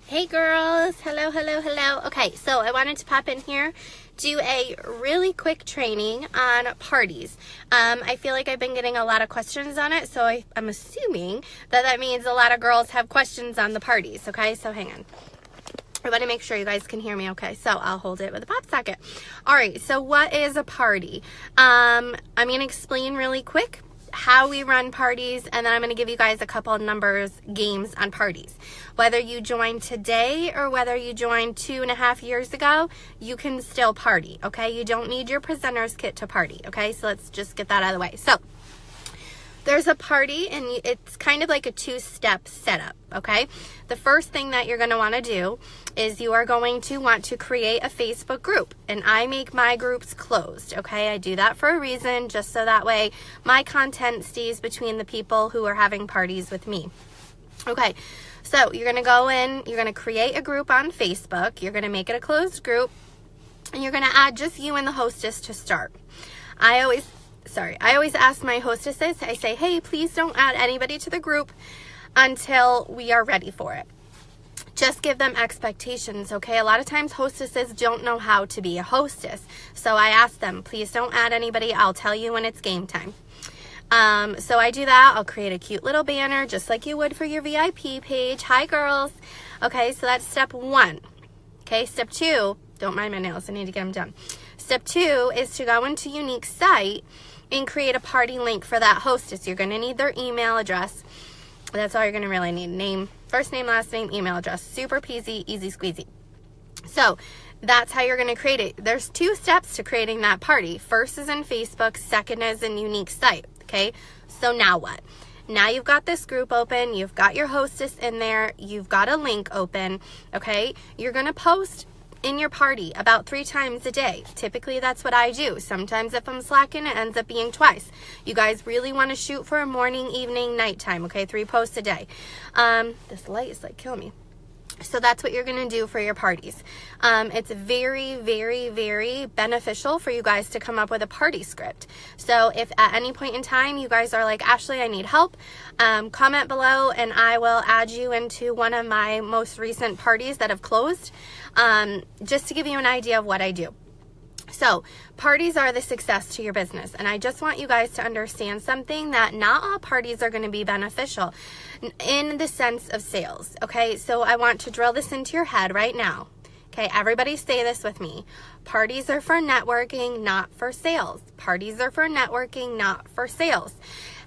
Hey girls, hello. Okay, so I wanted to pop in here, do a really quick training on parties. I feel like I've been getting a lot of questions on it, so I'm assuming that means a lot of girls have questions on the parties, okay? So hang on. I want to make sure you guys can hear me okay, so I'll hold it with a pop socket. All right, so what is a party? I'm going to explain really quick how we run parties, and then I'm going to give you guys a couple of games on parties. Whether you joined today or whether you joined 2.5 years ago, you can still party, okay? You don't need your presenter's kit to party, okay? So let's just get that out of the way. So there's a party, and it's kind of like a two-step setup, okay? The first thing that you're going to want to do is you are going to want to create a Facebook group, and I make my groups closed, okay? I do that for a reason, just so that way my content stays between the people who are having parties with me. Okay, so you're going to go in, you're going to create a group on Facebook, you're going to make it a closed group, and you're going to add just you and the hostess to start. I always ask my hostesses, I say, hey, please don't add anybody to the group until we are ready for it. Just give them expectations, okay? A lot of times hostesses don't know how to be a hostess. So I ask them, please don't add anybody. I'll tell you when it's game time. So I do that. I'll create a cute little banner just like you would for your VIP page. Hi, girls. Okay, so that's step 1. Okay, step 2, don't mind my nails. I need to get them done. Step 2 is to go into Unique Site and create a party link for that hostess. You're going to need their email address. That's all you're going to really need. Name, first name, last name, email address. Super peasy, easy squeezy. So that's how you're going to create it. There's 2 steps to creating that party. First is in Facebook. Second is in Unique Site. Okay, so now what? Now you've got this group open. You've got your hostess in there. You've got a link open. Okay, you're going to post in your party about 3 times a day. Typically that's what I do. Sometimes if I'm slacking, it ends up being twice. You guys really want to shoot for a morning, evening, nighttime, okay? 3 posts a day. This light is like killing me. So that's what you're going to do for your parties. It's very, very, very beneficial for you guys to come up with a party script. So if at any point in time you guys are like, Ashley, I need help, comment below and I will add you into one of my most recent parties that have closed, just to give you an idea of what I do. So parties are the success to your business. And I just want you guys to understand something, that not all parties are going to be beneficial in the sense of sales. Okay, so I want to drill this into your head right now. Okay, everybody say this with me. Parties are for networking, not for sales. Parties are for networking, not for sales.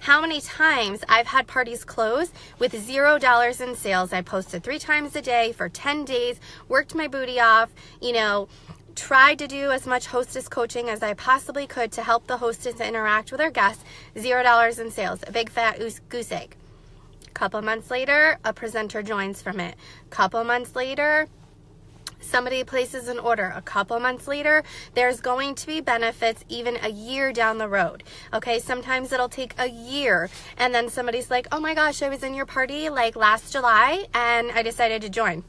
How many times I've had parties close with $0 in sales. I posted 3 times a day for 10 days, worked my booty off, tried to do as much hostess coaching as I possibly could to help the hostess interact with her guests. $0 in sales, a big fat goose egg. A couple months later, a presenter joins from it. Couple months later, somebody places an order. A couple months later, there's going to be benefits even a year down the road. Okay, sometimes it'll take a year, and then somebody's like, oh my gosh, I was in your party like last July and I decided to join.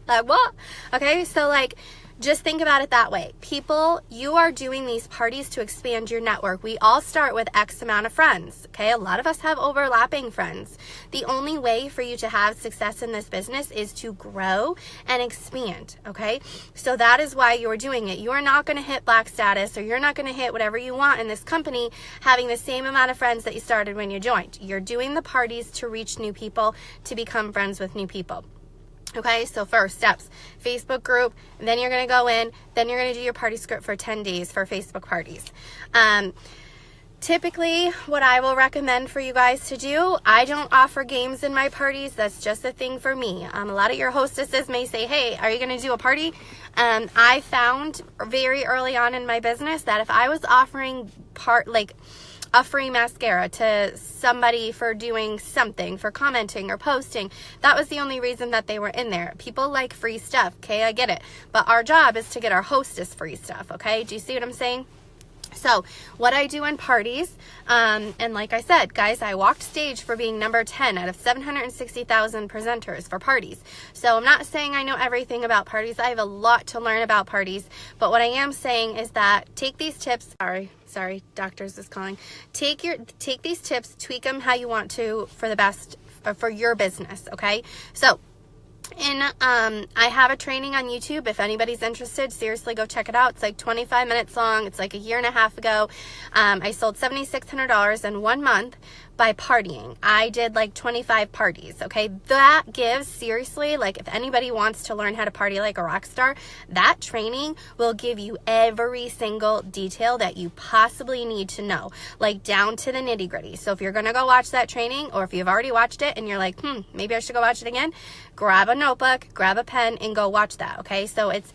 Like what? Okay, so like, just think about it that way. People, you are doing these parties to expand your network. We all start with X amount of friends. Okay, a lot of us have overlapping friends. The only way for you to have success in this business is to grow and expand. Okay, so that is why you're doing it. You are not going to hit black status, or you're not going to hit whatever you want in this company having the same amount of friends that you started when you joined. You're doing the parties to reach new people, to become friends with new people. Okay, so first steps, Facebook group, then you're going to go in, then you're going to do your party script for 10 days for Facebook parties. Typically, what I will recommend for you guys to do, I don't offer games in my parties. That's just a thing for me. A lot of your hostesses may say, hey, are you going to do a party? I found very early on in my business that if I was offering a free mascara to somebody for doing something, for commenting or posting, that was the only reason that they were in there. People like free stuff, okay? I get it. But our job is to get our hostess free stuff, okay? Do you see what I'm saying? So what I do in parties, and like I said, guys, I walked stage for being number 10 out of 760,000 presenters for parties. So I'm not saying I know everything about parties. I have a lot to learn about parties. But what I am saying is that take these tips. Sorry, doctors is calling. Take these tips, tweak them how you want to for the best for your business, okay? So And I have a training on YouTube. If anybody's interested, seriously, go check it out. It's like 25 minutes long. It's like a year and a half ago. I sold $7,600 in 1 month by partying. I did like 25 parties, okay? That gives, seriously, like if anybody wants to learn how to party like a rock star, that training will give you every single detail that you possibly need to know, like down to the nitty gritty. So if you're gonna go watch that training, or if you've already watched it and you're like, maybe I should go watch it again, grab a notebook, grab a pen, and go watch that, okay? So it's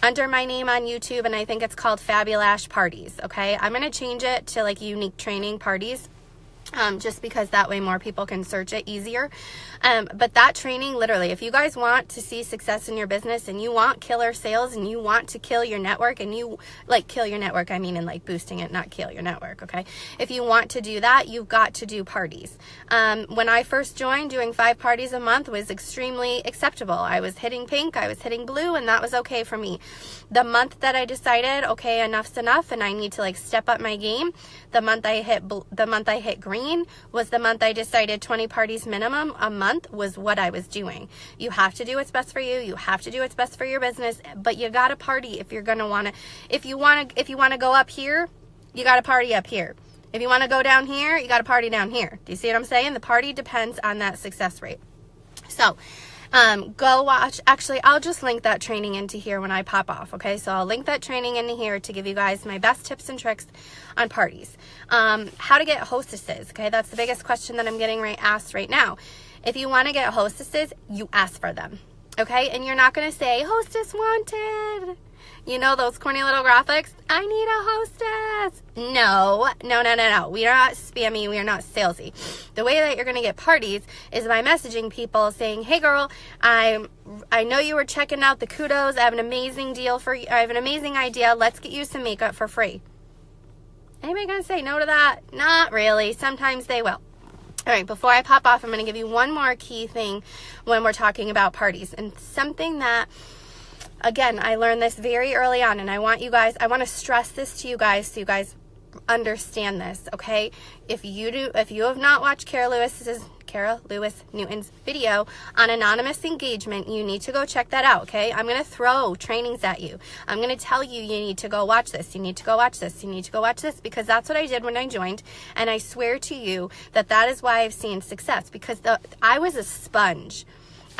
under my name on YouTube, and I think it's called Fabulash Parties, okay? I'm gonna change it to like Unique Training Parties. Just because that way more people can search it easier. But that training, literally, if you guys want to see success in your business and you want killer sales and you want to kill your network, and you like kill your network, I mean in like boosting it, not kill your network, okay? If you want to do that, you've got to do parties. When I first joined, doing 5 parties a month was extremely acceptable. I was hitting pink, I was hitting blue, and that was okay for me. The month that I decided, okay, enough's enough and I need to like step up my game, the month I hit green was the month I decided 20 parties minimum a month was what I was doing. You have to do what's best for you. You have to do what's best for your business, but you got to party if you're going to want to. If you want to go up here, you got to party up here. If you want to go down here, you got to party down here. Do you see what I'm saying? The party depends on that success rate. So, go watch. Actually, I'll just link that training into here when I pop off, okay? So I'll link that training into here to give you guys my best tips and tricks on parties. How to get hostesses, okay? That's the biggest question that I'm getting asked right now. If you want to get hostesses, you ask for them, okay? And you're not going to say, hostess wanted. You know those corny little graphics? I need a hostess. No. We are not spammy. We are not salesy. The way that you're going to get parties is by messaging people saying, hey girl, I know you were checking out the kudos. I have an amazing deal for you. I have an amazing idea. Let's get you some makeup for free. Anybody going to say no to that? Not really. Sometimes they will. All right, before I pop off, I'm going to give you one more key thing when we're talking about parties, and something that, again, I learned this very early on, and I want to stress this to you guys so you guys understand this, okay? If you have not watched Cara Lewis Newton's video on anonymous engagement, you need to go check that out, okay? I'm going to throw trainings at you. I'm going to tell you, you need to go watch this. You need to go watch this. You need to go watch this, because that's what I did when I joined. And I swear to you that is why I've seen success, because I was a sponge.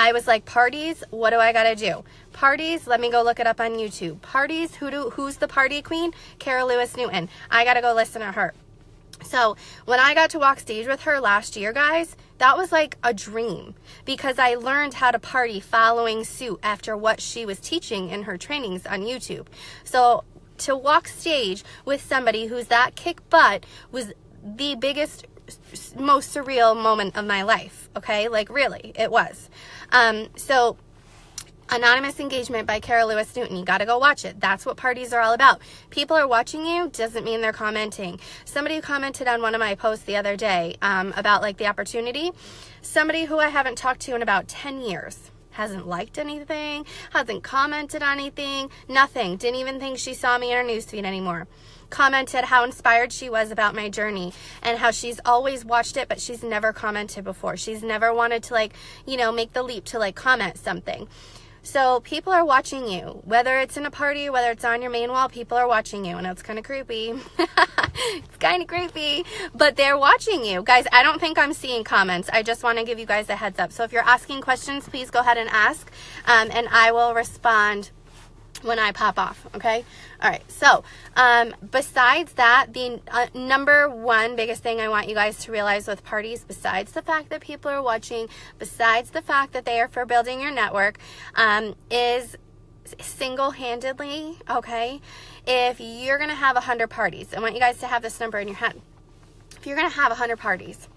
I was like, parties, what do I got to do? Parties, let me go look it up on YouTube. Parties, who's the party queen? Cara Lewis Newton. I got to go listen to her. So when I got to walk stage with her last year, guys, that was like a dream, because I learned how to party following suit after what she was teaching in her trainings on YouTube. So to walk stage with somebody who's that kick butt was the biggest, most surreal moment of my life, okay? Like, really, it was. So Anonymous Engagement by Cara Lewis Newton. You got to go watch it. That's what parties are all about. People are watching you doesn't mean they're commenting. Somebody commented on one of my posts the other day about like the opportunity. Somebody who I haven't talked to in about 10 years. Hasn't liked anything, hasn't commented on anything, nothing. Didn't even think she saw me in her newsfeed anymore. Commented how inspired she was about my journey and how she's always watched it, but she's never commented before. She's never wanted to make the leap to comment something. So people are watching you, whether it's in a party, whether it's on your main wall, people are watching you. And it's kind of creepy. It's kind of creepy, but they're watching you. Guys, I don't think I'm seeing comments. I just want to give you guys a heads up. So if you're asking questions, please go ahead and ask, and I will respond when I pop off, okay? All right, so besides that, the number one biggest thing I want you guys to realize with parties, besides the fact that people are watching, besides the fact that they are for building your network, is single-handedly, okay, if you're going to have 100 parties, I want you guys to have this number in your head. If you're going to have 100 parties,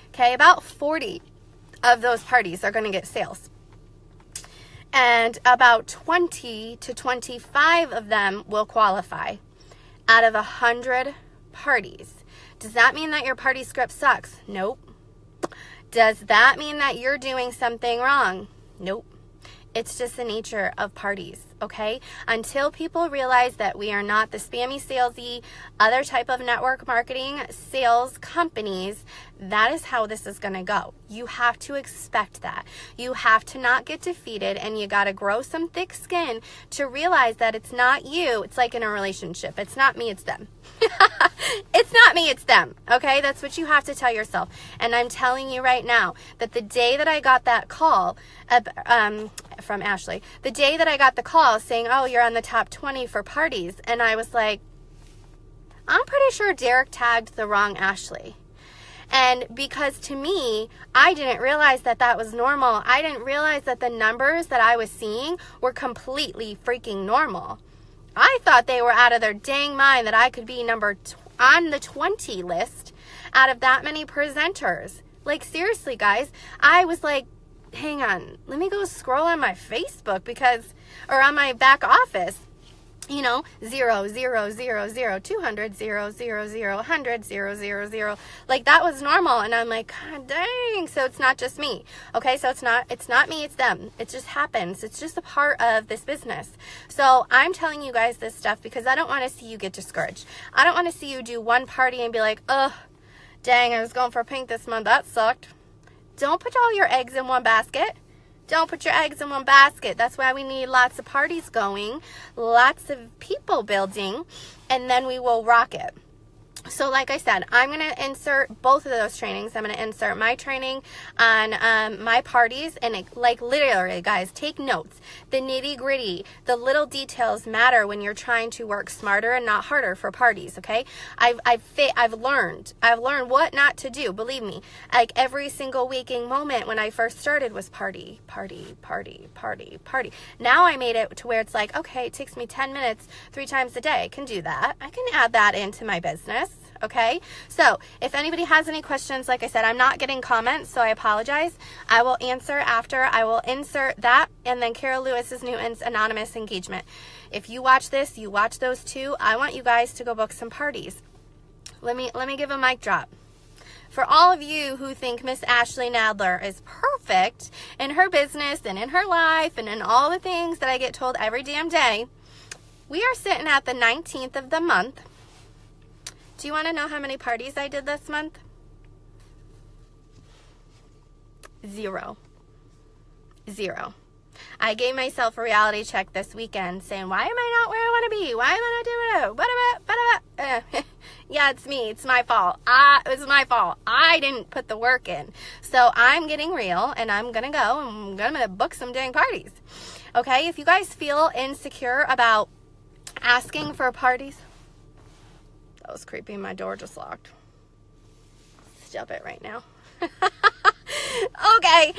okay, about 40 of those parties are going to get sales. And about 20 to 25 of them will qualify out of 100 parties. Does that mean that your party script sucks? Nope. Does that mean that you're doing something wrong? Nope. It's just the nature of parties, okay? Until people realize that we are not the spammy, salesy, other type of network marketing sales companies, that is how this is going to go. You have to expect that. You have to not get defeated, and you got to grow some thick skin to realize that it's not you. It's like in a relationship. It's not me, it's them. It's not me, it's them. Okay? That's what you have to tell yourself. And I'm telling you right now that the day that I got that call from Ashley, the day that I got the call saying, oh, you're on the top 20 for parties, and I was like, I'm pretty sure Derek tagged the wrong Ashley. And because to me, I didn't realize that that was normal. I didn't realize that the numbers that I was seeing were completely freaking normal. I thought they were out of their dang mind that I could be on the 20 list out of that many presenters. Like, seriously, guys, I was like, hang on, let me go scroll on my Facebook or on my back office. 0, 0, 0, 0, 0, 200, 0, 0, 0, 100, 0, 0, 0. Like, that was normal. And I'm like, God dang. So it's not just me. Okay. So it's not me, it's them. It just happens. It's just a part of this business. So I'm telling you guys this stuff because I don't want to see you get discouraged. I don't want to see you do one party and be like, oh, dang, I was going for pink this month. That sucked. Don't put all your eggs in one basket. Don't put your eggs in one basket. That's why we need lots of parties going, lots of people building, and then we will rock it. So like I said, I'm going to insert both of those trainings. I'm going to insert my training on my parties, and like literally, guys, take notes. The nitty gritty, the little details matter when you're trying to work smarter and not harder for parties. Okay. I've learned what not to do. Believe me, like every single waking moment when I first started was party. Now I made it to where it's like, okay, it takes me 10 minutes 3 times a day. I can do that. I can add that into my business. Okay, so if anybody has any questions, like I said, I'm not getting comments, so I apologize. I will answer after. I will insert that and then Carol Lewis's Newton's anonymous engagement. If you watch this, you watch those two. I want you guys to go book some parties. Let me give a mic drop. For all of you who think Miss Ashley Nadler is perfect in her business and in her life and in all the things that I get told every damn day, we are sitting at the 19th of the month. Do you want to know how many parties I did this month? 0. I gave myself a reality check this weekend saying, why am I not where I want to be? Why am I not doing it? Yeah, it's me. It's my fault. It was my fault. I didn't put the work in. So I'm getting real, and I'm going to go, and I'm going to book some dang parties. Okay? If you guys feel insecure about asking for parties, that was creepy. My door just locked. Stop it right now. Okay.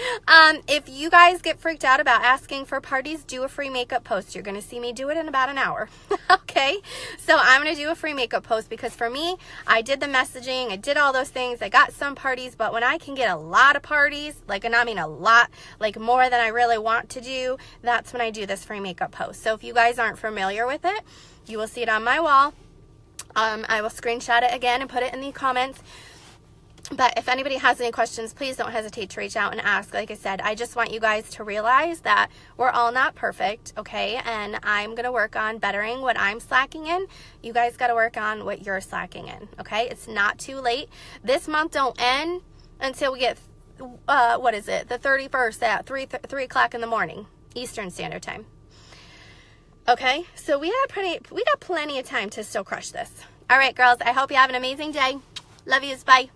If you guys get freaked out about asking for parties, do a free makeup post. You're going to see me do it in about an hour. Okay. So I'm going to do a free makeup post because for me, I did the messaging. I did all those things. I got some parties, but when I can get a lot of parties, and I mean a lot, like more than I really want to do, that's when I do this free makeup post. So if you guys aren't familiar with it, you will see it on my wall. I will screenshot it again and put it in the comments. But if anybody has any questions, please don't hesitate to reach out and ask. Like I said, I just want you guys to realize that we're all not perfect, okay? And I'm going to work on bettering what I'm slacking in. You guys got to work on what you're slacking in, okay? It's not too late. This month don't end until we get, the 31st at 3 o'clock in the morning, Eastern Standard Time. Okay, so we got plenty of time to still crush this. All right, girls, I hope you have an amazing day. Love yous. Bye.